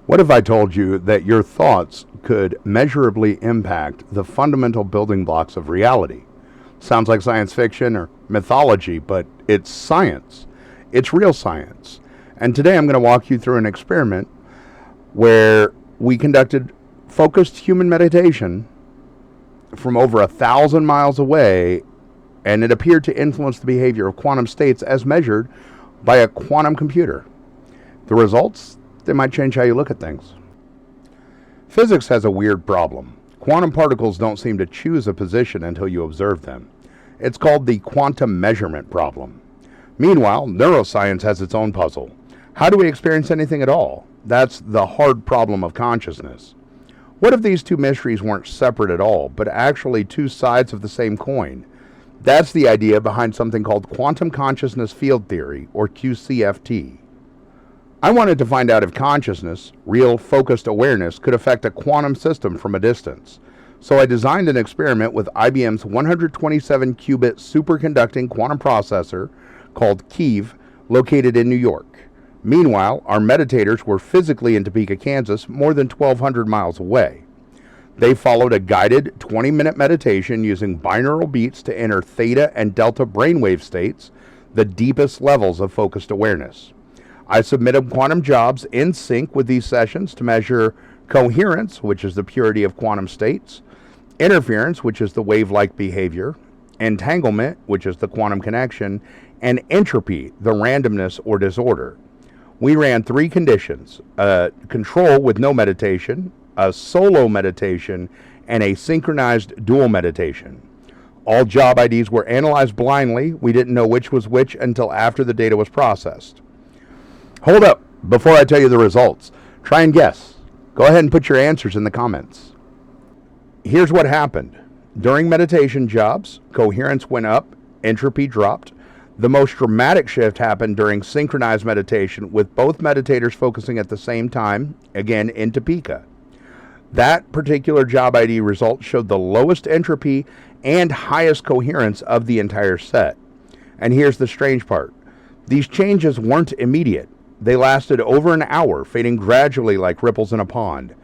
What if I told you that your thoughts could measurably impact the fundamental building blocks of reality? Sounds like science fiction or mythology, but it's science. It's real science. And today I'm going to walk you through an experiment where we conducted focused human meditation from over 1,000 miles away, and it appeared to influence the behavior of quantum states as measured by a quantum computer. The results, they might change how you look at things. Physics has a weird problem. Quantum particles don't seem to choose a position until you observe them. It's called the quantum measurement problem. Meanwhile, neuroscience has its own puzzle. How do we experience anything at all? That's the hard problem of consciousness. What if these two mysteries weren't separate at all, but actually two sides of the same coin? That's the idea behind something called quantum consciousness field theory, or QCFT. I wanted to find out if consciousness, real focused awareness, could affect a quantum system from a distance. So I designed an experiment with IBM's 127-qubit superconducting quantum processor called KEEV, located in New York. Meanwhile, our meditators were physically in Topeka, Kansas, more than 1,200 miles away. They followed a guided 20-minute meditation using binaural beats to enter theta and delta brainwave states, the deepest levels of focused awareness. I submitted quantum jobs in sync with these sessions to measure coherence, which is the purity of quantum states, interference, which is the wave-like behavior, entanglement, which is the quantum connection, and entropy, the randomness or disorder. We ran 3 conditions: control with no meditation, a solo meditation, and a synchronized dual meditation. All job IDs were analyzed blindly. We didn't know which was which until after the data was processed. Hold up, before I tell you the results, try and guess. Go ahead and put your answers in the comments. Here's what happened. During meditation jobs, coherence went up, entropy dropped. The most dramatic shift happened during synchronized meditation, with both meditators focusing at the same time, again in Topeka. That particular job ID result showed the lowest entropy and highest coherence of the entire set. And here's the strange part. These changes weren't immediate. They lasted over an hour, fading gradually like ripples in a pond.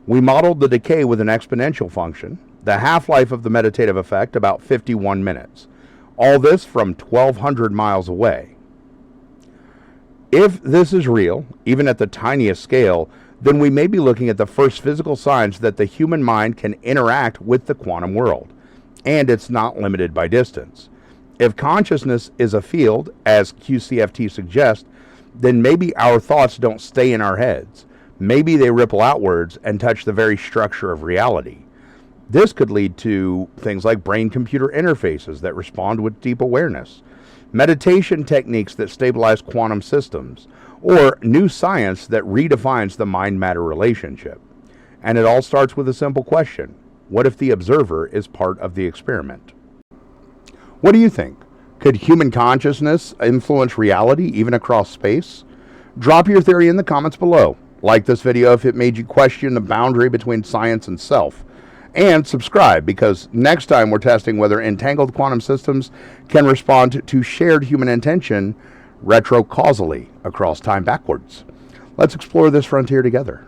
We modeled the decay with an exponential function. The half-life of the meditative effect, about 51 minutes. All this from 1,200 miles away. If this is real, even at the tiniest scale, then we may be looking at the first physical signs that the human mind can interact with the quantum world. And it's not limited by distance. If consciousness is a field, as QCFT suggests, then maybe our thoughts don't stay in our heads. Maybe they ripple outwards and touch the very structure of reality. This could lead to things like brain-computer interfaces that respond with deep awareness, meditation techniques that stabilize quantum systems, or new science that redefines the mind-matter relationship. And it all starts with a simple question. What if the observer is part of the experiment? What do you think? Could human consciousness influence reality even across space? Drop your theory in the comments below. Like this video if it made you question the boundary between science and self. And subscribe, because next time we're testing whether entangled quantum systems can respond to shared human intention retrocausally across time backwards. Let's explore this frontier together.